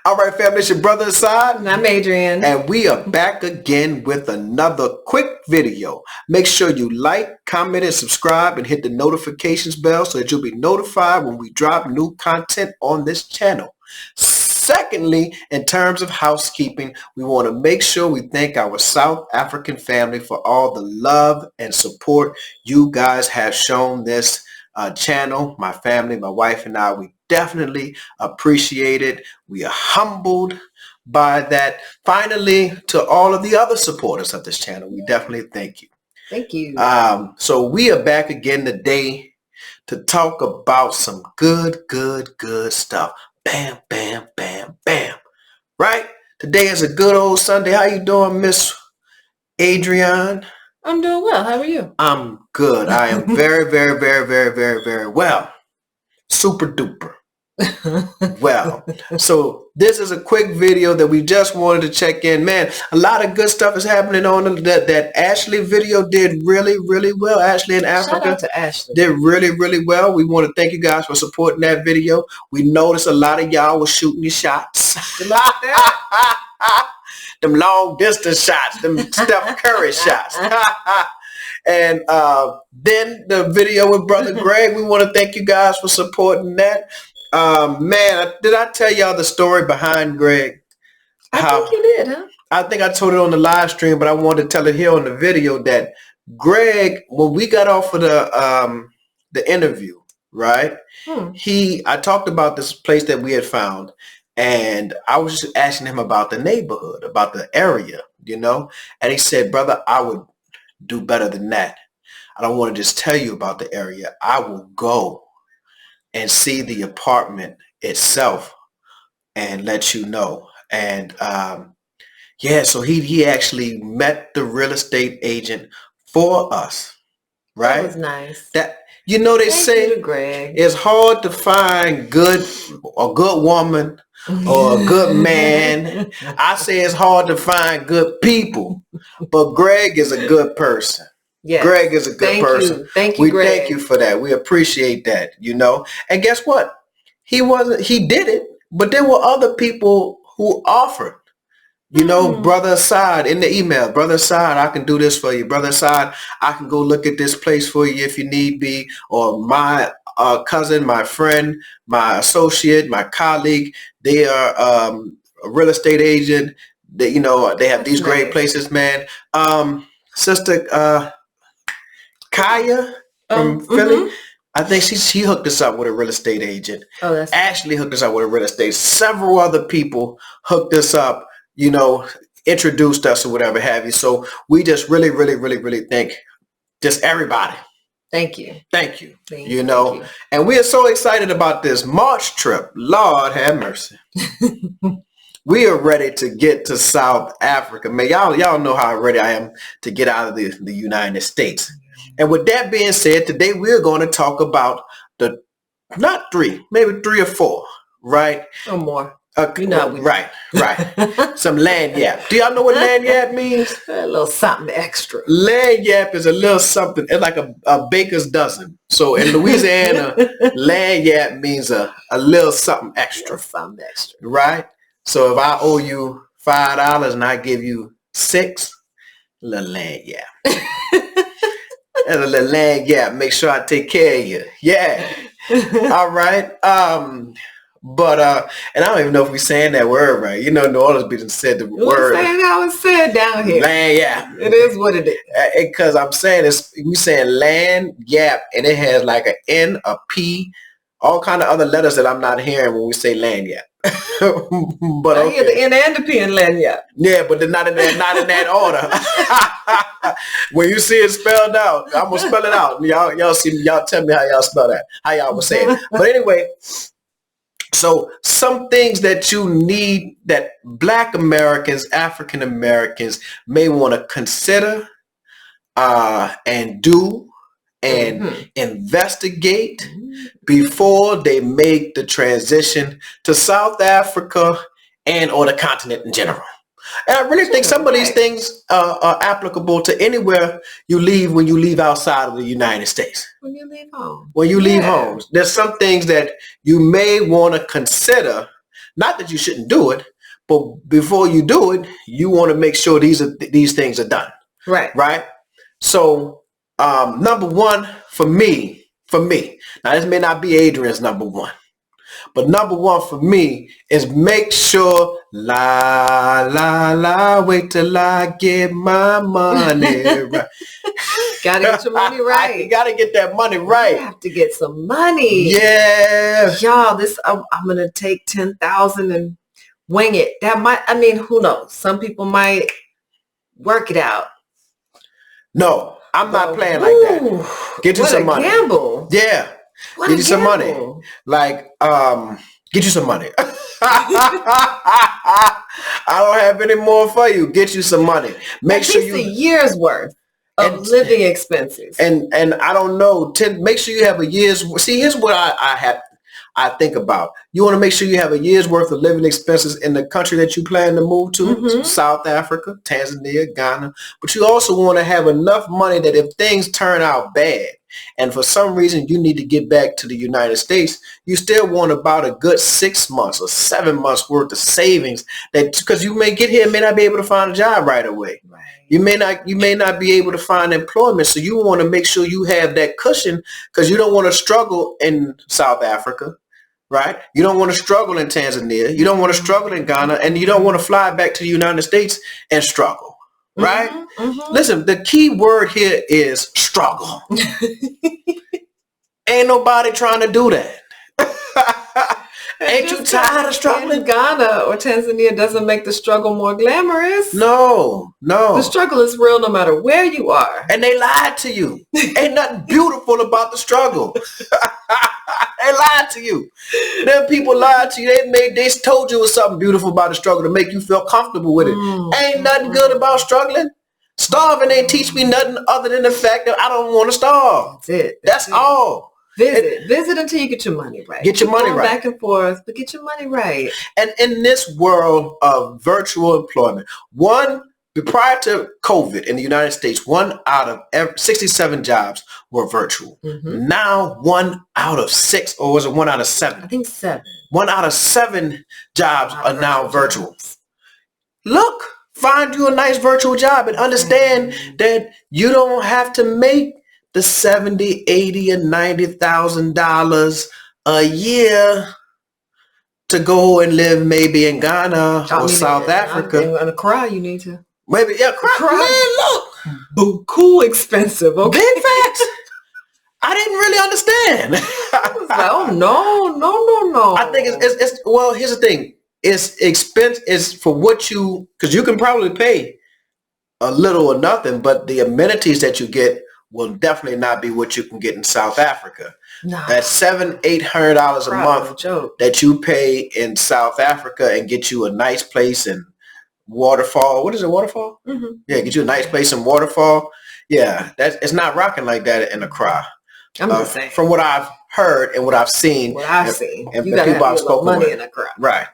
All right, family, it's your brother Asad. And I'm Adrian. And we are back again with another quick video. Make sure you like, comment, and subscribe and hit the notifications bell so that you'll be notified when we drop new content on this channel. Secondly, in terms of housekeeping, we want to make sure we thank our South African family for all the love and support you guys have shown this channel. My family, my wife and I, we definitely appreciate it. We are humbled by that. Finally, to all of the other supporters of this channel, we definitely thank you. Thank you. So we are back again today to talk about some good stuff. Bam, bam, bam, bam. Right? Today is a good old Sunday. How you doing, Miss Adrian? I'm doing well. How are you? I'm good. I am very well. Super duper. Well, so this is a quick video that we just wanted to check in. Man, a lot of good stuff is happening on that Ashley video did really well. Ashley in Africa. Shout out to Ashley. Did really well. We want to thank you guys for supporting that video. We noticed a lot of y'all was shooting your shots. Them long distance shots, them Steph Curry shots. And then the video with Brother Greg, we want to thank you guys for supporting that. Man, did I tell y'all the story behind Greg? I think you did, huh? I think I told it on the live stream, but I wanted to tell it here on the video that Greg, when we got off of the interview, right? I talked about this place that we had found, and I was just asking him about the neighborhood, about the area, you know? And he said, brother, I would do better than that. I don't want to just tell you about the area. I will go and see the apartment itself and let you know. And yeah, so he actually met the real estate agent for us, right? That was nice. That, you know, they say Greg, it's hard to find a good woman or a good man. I say it's hard to find good people, but Greg is a good person. Yes. Greg is a good person. Thank you, Greg. Thank you for that. We appreciate that, you know. And guess what? He did it, but there were other people who offered. You know, Brother Asad in the email, Brother Asad, I can do this for you. Brother Asad, I can go look at this place for you if you need be. Or my cousin, my friend, my associate, my colleague, they are a real estate agent. They, you know, they have these great places, man. Sister Kaya from Philly, I think she hooked us up with a real estate agent. Oh, that's Ashley hooked us up with a real estate. Several other people hooked us up, you know, introduced us or whatever have you. So we just really thank just everybody. Thank you. Thank you. You know, and we are so excited about this March trip. Lord have mercy. We are ready to get to South Africa. Man, y'all know how ready I am to get out of the United States. And with that being said, today we're going to talk about not three, maybe 3 or 4, right? Or more. Right. Some lanyap. Do y'all know what lanyap means? A little something extra. Lanyap is a little something. It's like a baker's dozen. So in Louisiana, lanyap means a little something extra. Something extra. Right? So if I owe you $5 and I give you 6, a little lanyap. And a little lanyap. Make sure I take care of you. Yeah. All right. But and I don't even know if we're saying that word right. You know, New Orleans be said the word. We're saying how it's said down here. Lanyap. It is what it is. Because I'm saying we saying lanyap, and it has like an N, a P, all kind of other letters that I'm not hearing when we say lanyap. But I hear the N and the P in lanyap. Yeah, but they're not in that order. When you see it spelled out, I'm gonna spell it out. Y'all tell me how y'all spell that. How y'all would say it. But anyway. So some things that you need that Black Americans, African Americans may want to consider and do and investigate before they make the transition to South Africa and or the continent in general. And I really think some of these things are applicable to anywhere you leave when you leave outside of the United States. When you leave home. When you leave home. There's some things that you may want to consider. Not that you shouldn't do it, but before you do it, you want to make sure these things are done. Right. Right? So number one for me, now this may not be Adrian's number one, but number one for me is make sure, wait till I get my money right. Gotta get your money right. You gotta get that money right. You have to get some money. Yeah. Y'all, I'm gonna take 10,000 and wing it. That might, who knows? Some people might work it out. No, I'm not playing like that. Get you some money. Gamble. Yeah. What get you some money. Like, get you some money. I don't have any more for you. Get you some money. Make sure you a year's worth of living expenses. And I don't know. Make sure you have a year's. See, here's what I think about. You want to make sure you have a year's worth of living expenses in the country that you plan to move to, South Africa, Tanzania, Ghana. But you also want to have enough money that if things turn out bad and for some reason you need to get back to the United States, you still want about a good 6 months or 7 months worth of savings, that because you may get here and may not be able to find a job right away. Right. You may not be able to find employment. So you want to make sure you have that cushion because you don't want to struggle in South Africa. Right? You don't want to struggle in Tanzania. You don't want to struggle in Ghana. And you don't want to fly back to the United States and struggle. Right? Listen, the key word here is struggle. Ain't nobody trying to do that. Ain't you tired of struggling? Ghana or Tanzania doesn't make the struggle more glamorous. No. The struggle is real no matter where you are. And they lied to you. Ain't nothing beautiful about the struggle. They lied to you. Them people lied to you. They told you it was something beautiful about the struggle to make you feel comfortable with it. Ain't nothing good about struggling. Starving ain't teach me nothing other than the fact that I don't want to starve. That's it. That's all. Visit until you get your money right. Get your money right. Back and forth, but get your money right. And in this world of virtual employment, prior to COVID in the United States, 1 out of 67 jobs were virtual. Now 1 out of 6, or was it 1 out of 7? I think 7. 1 out of 7 jobs are now virtual. Look, find you a nice virtual job and understand that you don't have to make the $70, $80, and $90,000 a year to go and live maybe in Ghana or South Africa. In Accra, you need to. Maybe, yeah, Accra. Man, look. Buku expensive, okay? Big facts. I didn't really understand. I was like, oh, no. I think it's well, here's the thing. It's expense is for what because you can probably pay a little or nothing, but the amenities that you get will definitely not be what you can get in South Africa. No. That's $700-800 a month that you pay in South Africa and get you a nice place in Waterfall. What is it, Waterfall? Yeah, get you a nice place in Waterfall. Yeah, it's not rocking like that in Accra. I'm just saying. From what I've heard and what I've seen. And you got to have a money in Accra. Right.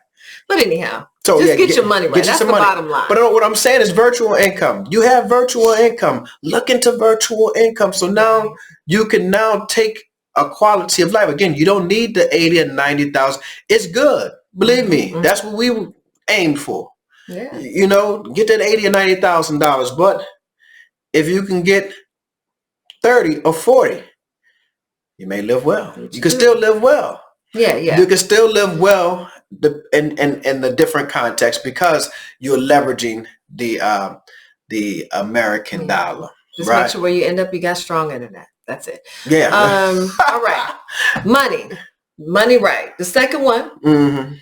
But anyhow, get your money right. That's the bottom line. But what I'm saying is virtual income. You have virtual income. Look into virtual income. So now you can now take a quality of life. Again, you don't need the 80 and 90,000. It's good. Believe me. That's what we aimed for. Yeah. You know, get that $80 or $90,000. But if you can get 30 or 40, you may live well. You can still live well. Yeah. You can still live well in the different context because you're leveraging the American dollar. Just make sure where you end up, you got strong internet. That's it. Yeah. All right. Money right. The second one,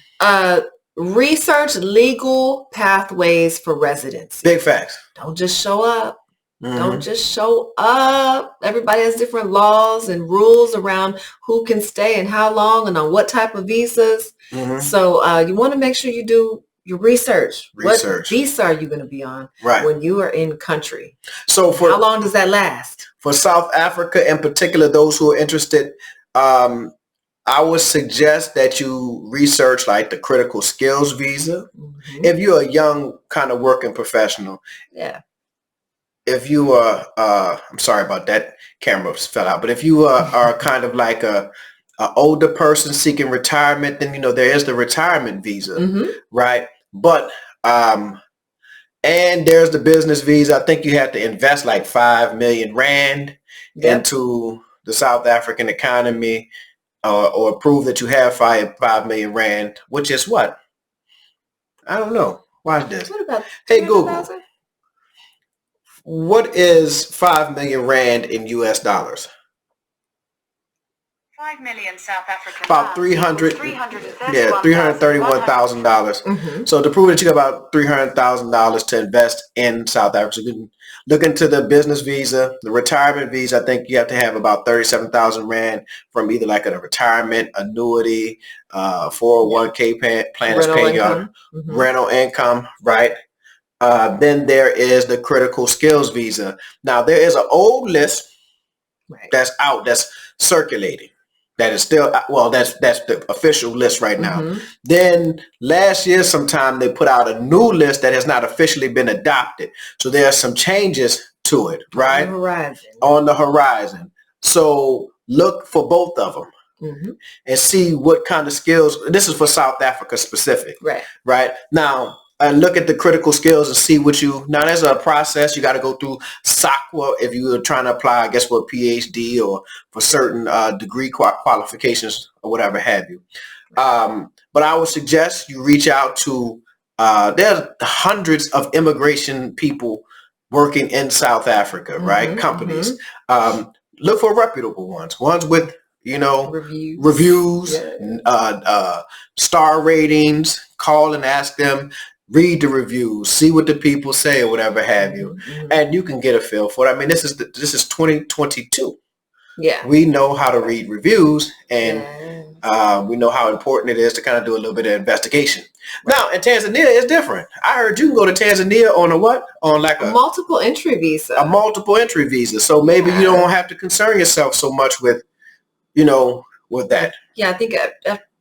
research legal pathways for residency. Big facts. Don't just show up. Don't just show up. Everybody has different laws and rules around who can stay and how long and on what type of visas. So you want to make sure you do your research. What visa are you going to be on when you are in country? So how long does that last? For South Africa in particular, those who are interested, I would suggest that you research like the critical skills visa. If you're a young kind of working professional. Yeah. If you are, I'm sorry about that, camera fell out, but if you are kind of like a older person seeking retirement, then, there is the retirement visa, right? But, and there's the business visa. I think you have to invest like 5 million rand into the South African economy, or prove that you have 5 million rand, which is what? I don't know. Watch this. What about Hey, Google. What is 5 million rand in US dollars? 5 million South African about 331,000 dollars. So to prove that you got about $300,000 to invest in South Africa, so you can look into the business visa, the retirement visa. I think you have to have about 37,000 rand from either like a retirement annuity, 401k plan is paying your rental income, right? Then there is the critical skills visa. Now there is an old list that's out, that's circulating. That is still, well, that's the official list right now. Then last year sometime they put out a new list that has not officially been adopted. So there are some changes to it, right? On the horizon. So look for both of them and see what kind of skills. This is for South Africa specific, right? Now, and look at the critical skills and see what now there's a process. You got to go through SACWA if you are trying to apply, I guess, for a PhD or for certain degree qualifications or whatever have you. But I would suggest you reach out to, there's hundreds of immigration people working in South Africa, right? Companies. Look for reputable ones with, reviews, star ratings. Call and ask them. Read the reviews, see what the people say or whatever have you, and you can get a feel for it. I mean, this is 2022. Yeah, we know how to read reviews, and we know how important it is to kind of do a little bit of investigation. Now, in Tanzania, it's different. I heard you can go to Tanzania on a what? On like a multiple entry visa. A multiple entry visa. So maybe you don't have to concern yourself so much with, with that. Yeah, I think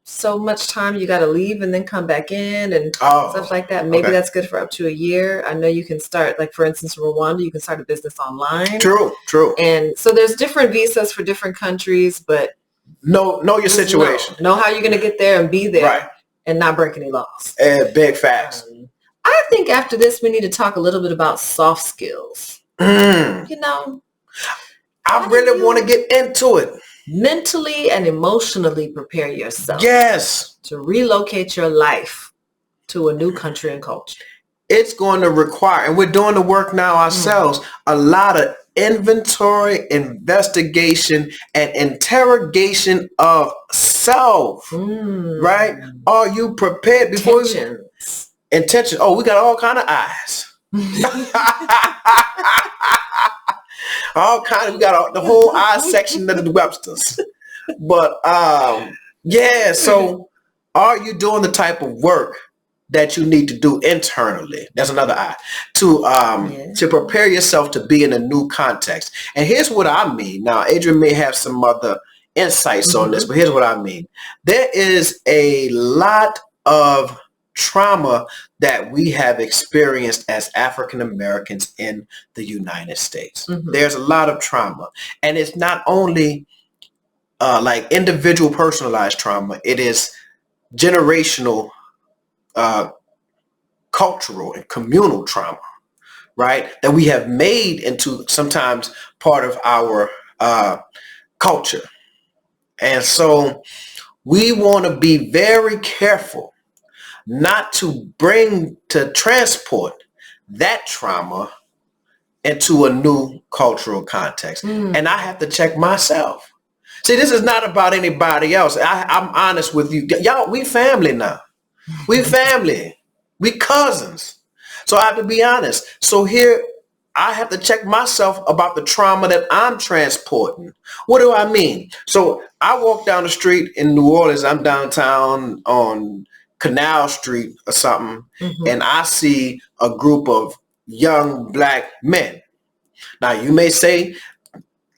so much time you got to leave and then come back in and stuff like that. Maybe that's good for up to a year. I know you can start, like for instance, Rwanda, you can start a business online. True. And so there's different visas for different countries, but know your situation. Know how you're going to get there and be there and not break any laws. Big facts. I think after this, we need to talk a little bit about soft skills. I really want to get into it. Mentally and emotionally prepare yourself. Yes. To relocate your life to a new country and culture. It's going to require, and we're doing the work now ourselves, a lot of inventory, investigation, and interrogation of self. Right? Are you prepared before intention? Oh, we got all kind of eyes. All kind of, we got the whole I section of the Websters. But so are you doing the type of work that you need to do internally? That's another I. To prepare yourself to be in a new context. And here's what I mean. Now, Adrian may have some other insights on this, but here's what I mean. There is a lot of trauma that we have experienced as African Americans in the United States. There's a lot of trauma, and it's not only like individual personalized trauma. It is generational, cultural and communal trauma, right? That we have made into sometimes part of our culture. And so we want to be very careful not to transport that trauma into a new cultural context. And I have to check myself. See, this is not about anybody else. I'm honest with you. Y'all, we family now. We family. We cousins. So I have to be honest. So here, I have to check myself about the trauma that I'm transporting. What do I mean? So I walk down the street in New Orleans. I'm downtown on Canal Street or something, and I see a group of young black men. Now you may say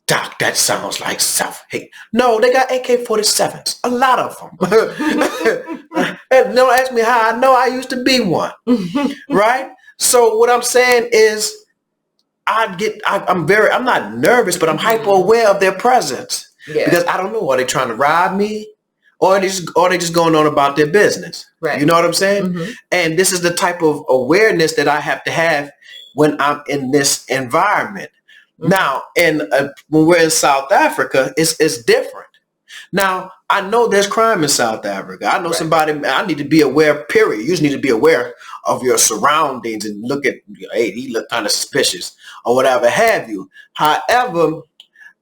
Doc, that sounds like self-hate. No, they got AK-47s, a lot of them. And don't ask me how I know. I used to be one, right? So what I'm saying is I'm not nervous, but I'm hyper aware of their presence because I don't know, are they trying to rob me? Or are they just going on about their business? Right. You know what I'm saying? And this is the type of awareness that I have to have when I'm in this environment. Now, when we're in South Africa, it's different. Now, I know there's crime in South Africa. I know somebody, I need to be aware, period. You just need to be aware of your surroundings and look at, hey, he look kind of suspicious or whatever have you. However,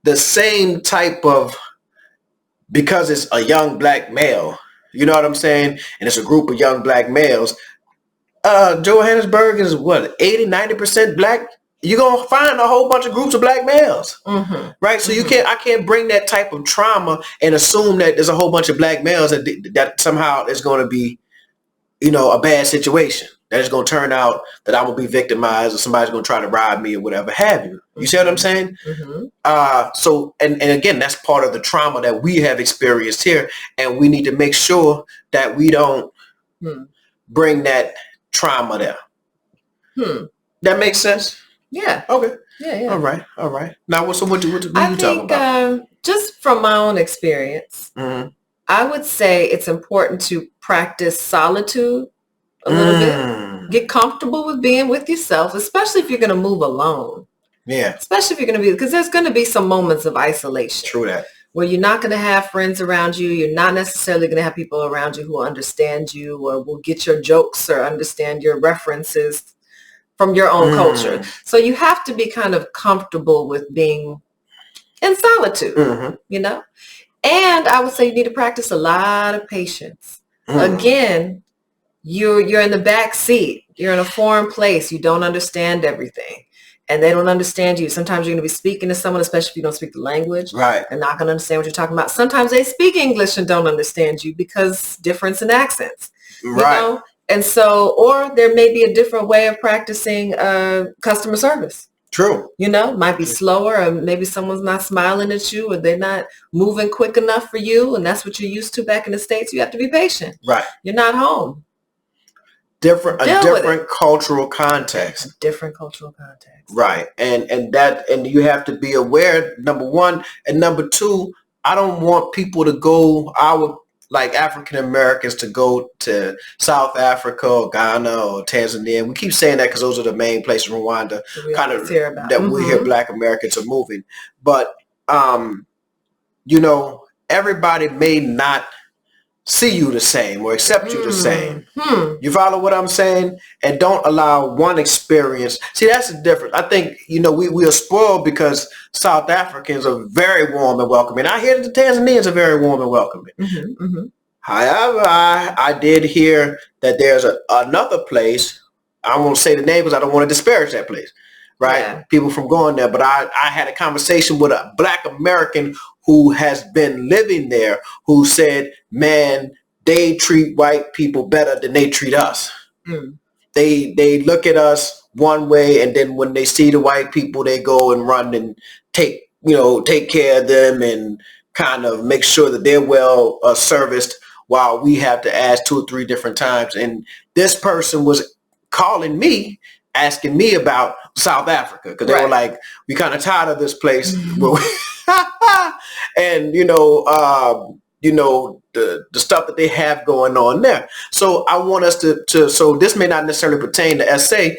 the same type of, because it's a young black male, you know what I'm saying? And it's a group of young black males. Johannesburg is what, 80, 90% black? You're going to find a whole bunch of groups of black males, right? So I can't bring that type of trauma and assume that there's a whole bunch of black males that somehow is going to be, a bad situation. That it's going to turn out that I'm going to be victimized or somebody's going to try to rob me or whatever have you. You see what I'm saying? So, and again, that's part of the trauma that we have experienced here. And we need to make sure that we don't bring that trauma there. That makes sense? Yeah. Okay. Yeah. All right. Now, what are you talking about? Just from my own experience, I would say it's important to practice solitude a little bit. Get comfortable with being with yourself, especially if you're going to move alone. Yeah. Especially if you're going to because there's going to be some moments of isolation. True that. Where you're not going to have friends around you. You're not necessarily going to have people around you who will understand you or will get your jokes or understand your references from your own culture. So you have to be kind of comfortable with being in solitude, And I would say you need to practice a lot of patience. Again, you're in the back seat. You're in a foreign place. You don't understand everything. And they don't understand you. Sometimes you're going to be speaking to someone, especially if you don't speak the language. Right. They're not going to understand what you're talking about. Sometimes they speak English and don't understand you because difference in accents. Right. And so, or there may be a different way of practicing customer service. True. Might be slower, or maybe someone's not smiling at you, or they're not moving quick enough for you, and that's what you're used to back in the States. You have to be patient. Right. You're not home. Different cultural context. Different cultural context. Right. And you have to be aware, number one, and number two, I don't want people to go, like African Americans to go to South Africa or Ghana or Tanzania. We keep saying that because those are the main places, Rwanda, kind of that we hear Black Americans are moving. But, everybody may not see you the same or accept you the same. You follow what I'm saying? And don't allow one experience. See, that's the difference. I think, we are spoiled because South Africans are very warm and welcoming. I hear that the Tanzanians are very warm and welcoming. However, I did hear that there's another place. I won't say the name because I don't want to disparage that place. Right? Yeah. People from going there. But I had a conversation with a Black American who has been living there, who said, man, they treat white people better than they treat us. They look at us one way, and then when they see the white people, they go and run and take care of them and kind of make sure that they're well serviced, while we have to ask 2 or 3 different times. And this person was calling me, asking me about South Africa, because they were like, we kind of tired of this place. And, the stuff that they have going on there. So I want us to so this may not necessarily pertain to SA,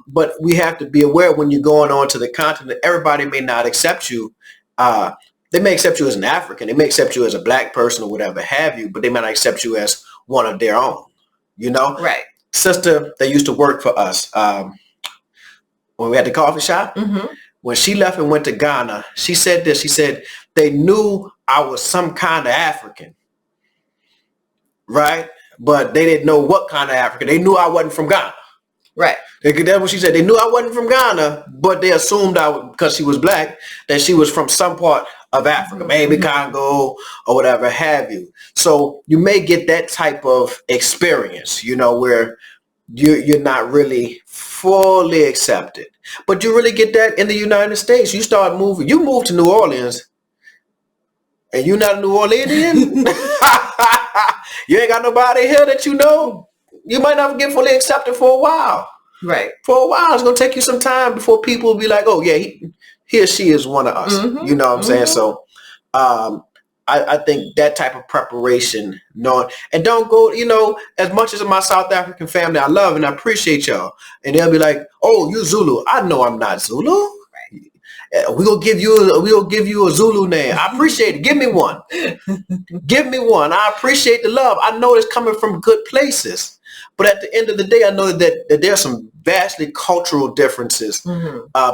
but we have to be aware when you're going on to the continent, everybody may not accept you. They may accept you as an African. They may accept you as a Black person or whatever have you, but they may not accept you as one of their own, Right. Sister that used to work for us when we had the coffee shop, when she left and went to Ghana, she said this. She said, they knew I was some kind of African, right? But they didn't know what kind of African. They knew I wasn't from Ghana. Right. That's what she said. They knew I wasn't from Ghana, but they assumed because she was Black, that she was from some part of Africa, maybe Congo or whatever have you. So you may get that type of experience, where you're not really fully accepted. But you really get that in the United States. You start moving. You move to New Orleans, and you're not a New Orleanian. You ain't got nobody here that you know. You might not get fully accepted for a while. Right. For a while, it's gonna take you some time before people will be like, "Oh yeah, he or she is one of us." You know what I'm saying? So, I think that type of preparation, knowing, and don't go, as much as my South African family I love and I appreciate y'all, and they'll be like, "Oh, you Zulu." I know I'm not Zulu. We'll give you a Zulu name. I appreciate it. Give me one. Give me one. I appreciate the love. I know it's coming from good places. But at the end of the day, I know that there are some vastly cultural differences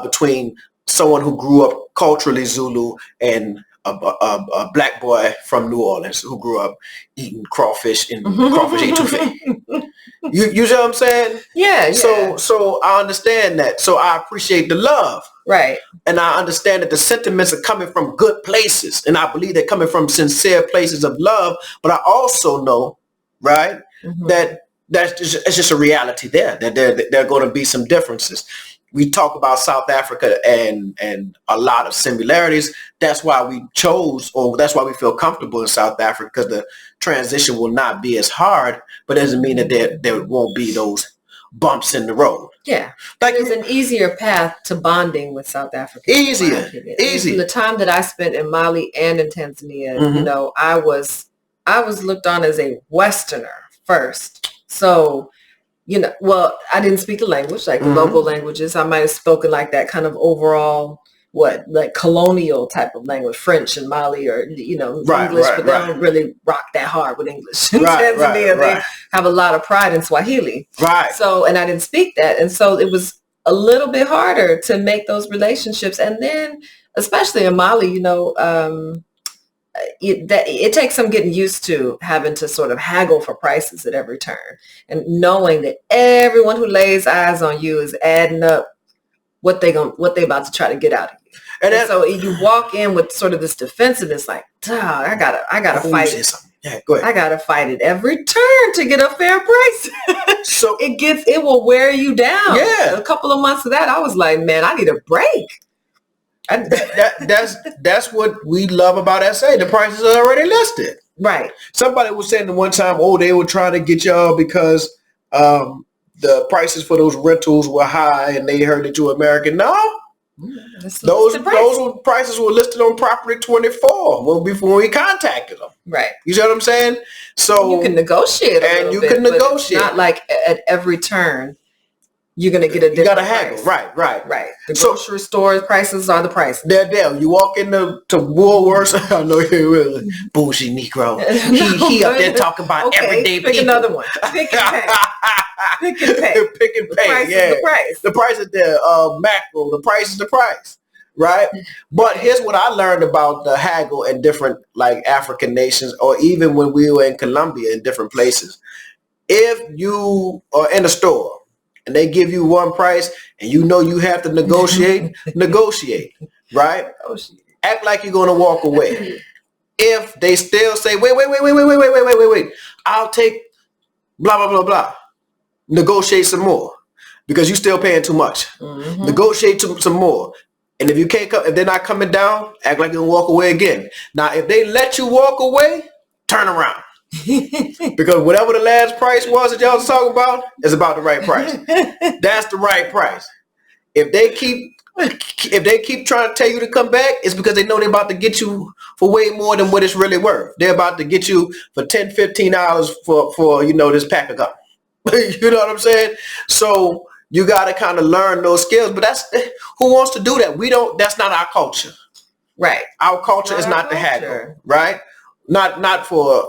between someone who grew up culturally Zulu and a black boy from New Orleans who grew up eating crawfish and crawfish etouffee. You see what I'm saying? Yeah. So I understand that. So I appreciate the love. Right. And I understand that the sentiments are coming from good places. And I believe they're coming from sincere places of love. But I also know, right, that it's just a reality there, that there are going to be some differences. We talk about South Africa and a lot of similarities. That's why we chose, or that's why we feel comfortable in South Africa, because the transition will not be as hard, but it doesn't mean that there won't be those bumps in the road. Yeah. Like it's an easier path to bonding with South Africa. Easier. From the time that I spent in Mali and in Tanzania, I was looked on as a Westerner first. So, I didn't speak the language, like the local languages. I might have spoken like that kind of overall, like colonial type of language, French in Mali, or, English, but they don't really rock that hard with English. In Tanzania, they have a lot of pride in Swahili. Right. So, and I didn't speak that. And so it was a little bit harder to make those relationships. And then, especially in Mali, it takes some getting used to having to sort of haggle for prices at every turn, and knowing that everyone who lays eyes on you is adding up what they about to try to get out of you. And so you walk in with sort of this defensiveness, like, I gotta fight it. Yeah, go ahead. I gotta fight it every turn to get a fair price. So it will wear you down. Yeah. A couple of months of that, I was like, man, I need a break. That's what we love about SA. The prices are already listed. Right. Somebody was saying the one time, they were trying to get y'all because the prices for those rentals were high, and they heard that you were American. No, those prices were listed on Property 24 before we contacted them. Right. You see what I'm saying? So you can negotiate, can negotiate. It's not like at every turn you're going to get a different price. You got to haggle. Right. The grocery store prices are the prices. They're there. You walk into Woolworths. I know you're really bougie Negro. He up there talking about everyday pick people. Another one. Pick and pay. Pick and pay. Pick and pay. The price is the price. The price is there. Mackerel. The price is the price. Right. But here's what I learned about the haggle in different like African nations, or even when we were in Colombia in different places. If you are in a store and they give you one price and you have to negotiate, right? Act like you're going to walk away. If they still say, wait, I'll take blah, blah, blah, blah. Negotiate some more because you're still paying too much. Negotiate some more. And if you can't come, if they're not coming down, act like you're going to walk away again. Now, if they let you walk away, turn around. Because whatever the last price was that y'all was talking about is about the right price. That's the right price. If they keep trying to tell you to come back, it's because they know they're about to get you for way more than what it's really worth. They're about to get you for $10, $15 for this pack of gum. You know what I'm saying? So you got to kind of learn those skills. But who wants to do that? That's not our culture. Right. Our culture is not the haggle. Right. Not for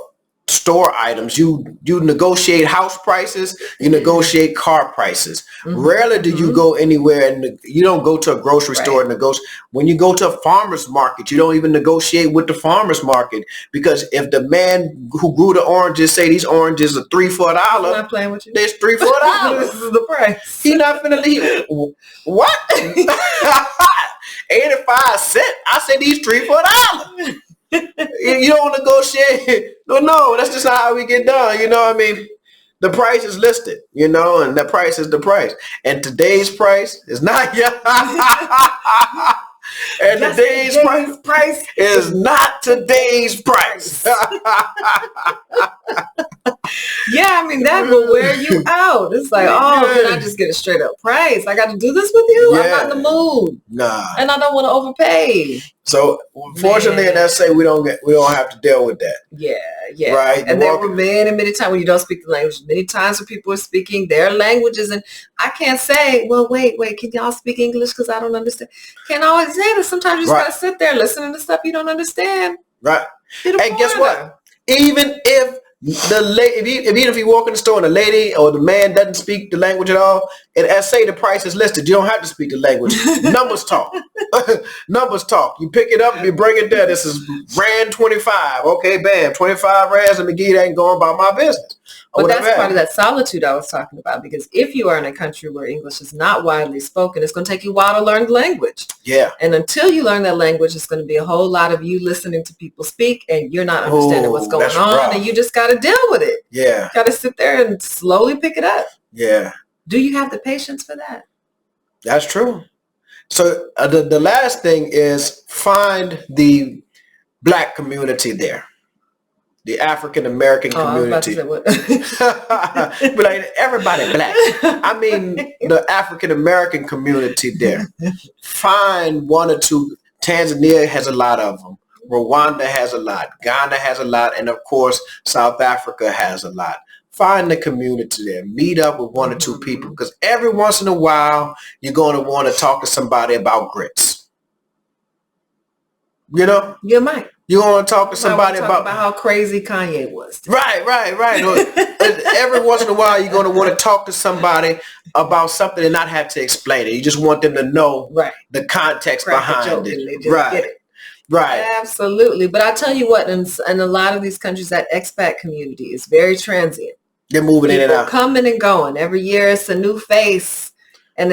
store items. You negotiate house prices, you negotiate car prices. Rarely do you go anywhere and you don't go to a grocery store and negotiate. When you go to a farmer's market, you don't even negotiate with the farmer's market, because if the man who grew the oranges say these oranges are $3 for $1, I'm not playing with you. There's $3 for $1. This is the price. He not finna leave. What? 85 cents. I said these $3 for $1. You don't negotiate. No, that's just not how we get done. You know what I mean? The price is listed, and the price is the price. And today's price is not yet. And today's price is not today's price. Yeah, I mean, that will wear you out. It's like, can I just get a straight up price? I got to do this with you? Yeah. I'm not in the mood. Nah. And I don't want to overpay. So fortunately, in that say we don't have to deal with that. Yeah. Right. And there were many times when you don't speak the language. Many times when people are speaking their languages, and I can't say, well, wait, can y'all speak English? Because I don't understand. Can't always say that. Sometimes you just gotta sit there listening to stuff you don't understand. Right. And guess what? Even if if you walk in the store and the lady or the man doesn't speak the language at all, and as say the price is listed, you don't have to speak the language. Numbers talk. Numbers talk. You pick it up, you bring it there. This is Rand 25. Okay, bam, 25 rands, and McGee ain't going about my business. But that's part of that solitude I was talking about, because if you are in a country where English is not widely spoken, it's going to take you a while to learn the language. Yeah. And until you learn that language, it's going to be a whole lot of you listening to people speak and you're not understanding what's going on. Rough. And you just got to deal with it. Yeah. Got to sit there and slowly pick it up. Yeah. Do you have the patience for that? That's true. So the last thing is find the Black community there. The African American community. Be like, everybody Black. I mean, the African American community there. Find one or two. Tanzania has a lot of them. Rwanda has a lot. Ghana has a lot. And of course, South Africa has a lot. Find the community there. Meet up with one or two people, because every once in a while, you're going to want to talk to somebody about grits. You might. You want to talk to somebody about how crazy Kanye was. Right. Every once in a while, you're going to want to talk to somebody about something and not have to explain it. You just want them to know the context behind it. Get it. Right. Absolutely. But I tell you what, in a lot of these countries, that expat community is very transient. They're moving in and out. Coming and going. Every year it's a new face. And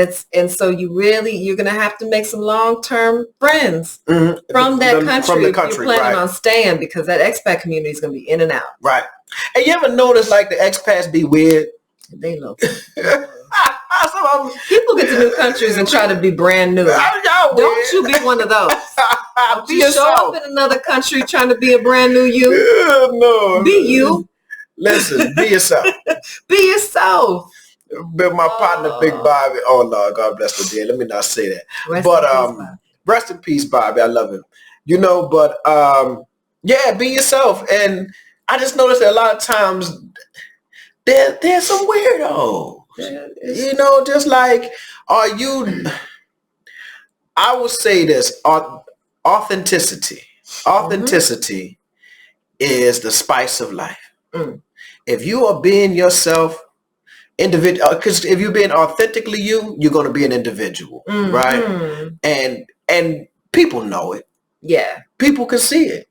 so you're going to have to make some long-term friends from that country if you're planning on staying, because that expat community is going to be in and out. Right. And you ever notice like the expats be weird? They love it. People get to new countries and try to be brand new. Don't you be one of those. Don't you show up in another country trying to be a brand new you. No. Be you. Listen, be yourself. Be yourself. But my partner, Big Bobby, oh Lord, God bless the dead. Let me not say that. Rest in peace, Bobby. I love him. But be yourself. And I just noticed that a lot of times there's some weirdo. Just like, I will say this, authenticity. Authenticity is the spice of life. If you are being yourself, individual, because if you're being authentically you're going to be an individual, right? And people know it. Yeah, people can see it.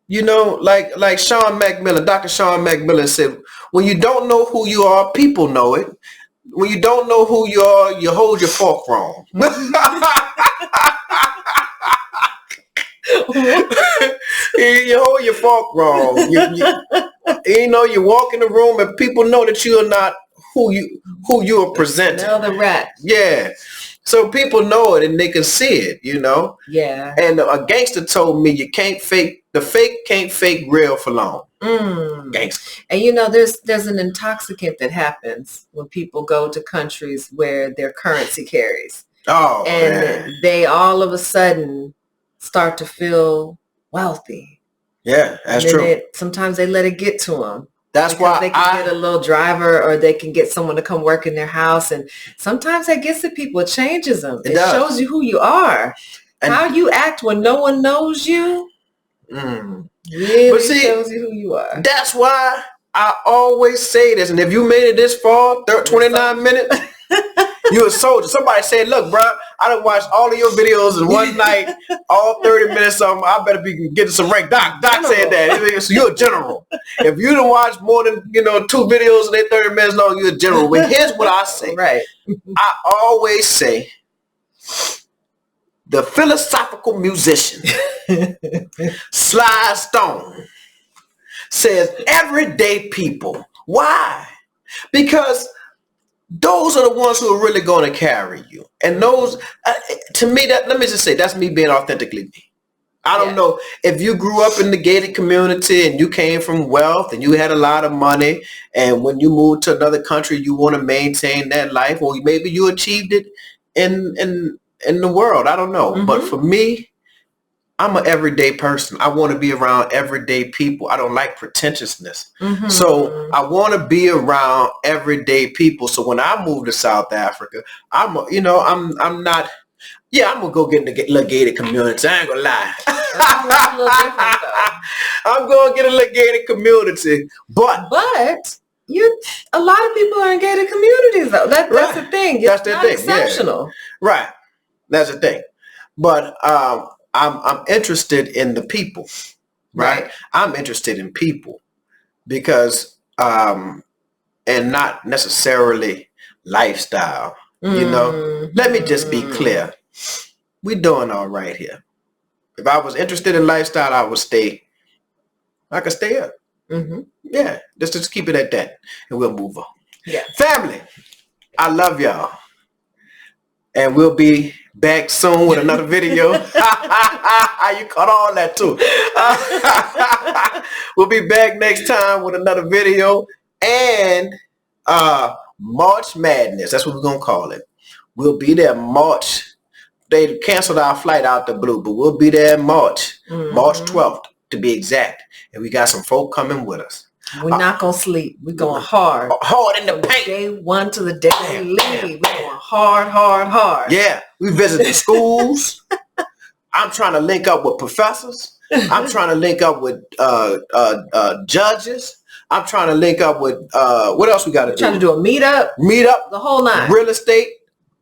Like Sean McMillan, Dr. Sean McMillan said, when you don't know who you are, people know it. When you don't know who you are, you hold your fork wrong. You hold your fork wrong. You walk in the room and people know that you are not who you are presenting. Smell the rat. Yeah. So people know it and they can see it, Yeah. And a gangster told me the fake can't fake real for long. Gangster. And there's an intoxicant that happens when people go to countries where their currency carries. Oh, and man. They all of a sudden start to feel wealthy. Yeah, that's true. Sometimes they let it get to them. That's why they can get a little driver, or they can get someone to come work in their house. And sometimes that gets to people. It changes them. It shows you who you are. And how you act when no one knows you really shows you who you are. That's why I always say this. And if you made it this far, 29 minutes, you're a soldier. Somebody said, look, bro, I done watched all of your videos in one night, all 30 minutes of them. I better be getting some rank. Doc said that. So you're a general. If you done watch more than, 2 videos and they 30 minutes long, you're a general. But here's what I say. Right. I always say, the philosophical musician, Sly Stone, says, everyday people. Why? Because those are the ones who are really going to carry you. And those, to me, let me just say, that's me being authentically me. I don't know if you grew up in the gated community and you came from wealth and you had a lot of money, and when you moved to another country, you want to maintain that life, or maybe you achieved it in the world. I don't know. But for me, I'm an everyday person. I want to be around everyday people. I don't like pretentiousness. So I want to be around everyday people. So when I move to South Africa, I'm not. Yeah, I'm gonna go get in the little gated community. I ain't gonna lie. I'm gonna get a little gated community, but a lot of people are in gated communities though. That's the thing. It's that's the thing. Exceptional. Yeah. Right. That's the thing. But I'm interested in the people. Right. I'm interested in people because and not necessarily lifestyle. You know. Let me just be clear. We doing all right here. If I was interested in lifestyle, I could stay up. Yeah, just keep it at that, and we'll move on. Yeah, family, I love y'all, and we'll be back soon with another video. You caught all that too. We'll be back next time with another video and March Madness. That's what we're gonna call it. We'll be there March. They canceled our flight out the blue, but we'll be there in March 12th to be exact. And we got some folk coming with us. We're not going to sleep. We're going hard. Hard in the paint. Day one to the day we leave. We're going hard. Yeah. We visit the schools. I'm trying to link up with professors. I'm trying to link up with judges. I'm trying to link up with, what else we got to do? Trying to do a meetup. The whole nine. Real estate.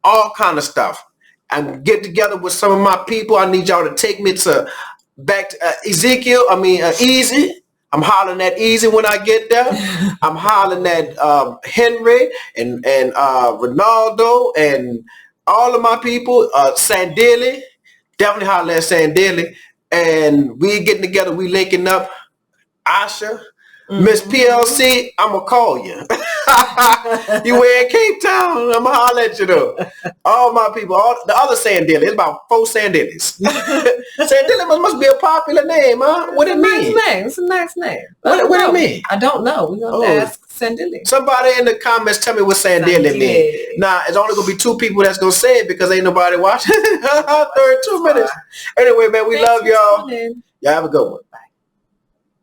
All kind of stuff. And get together with some of my people. I need y'all to take me back to Easy. I'm hollering at Easy when I get there. I'm hollering at Henry and Ronaldo and all of my people. Sandili, definitely hollering at Sandili. And we getting together. We linking up. Asha, Miss PLC, I'm gonna call you. You were in Cape Town, I'm gonna holler at you though. All my people, all the other Sandilly, it's about 4 Sandillys. Sandilly must be a popular name, huh? What it mean? It's a nice name. What it mean? I don't know. We're gonna ask Sandilly. Somebody in the comments tell me what Sandilly mean. Nah, it's only gonna be 2 people that's gonna say it because ain't nobody watching. 32 minutes. Anyway, man, we love y'all. Y'all have a good one. Bye.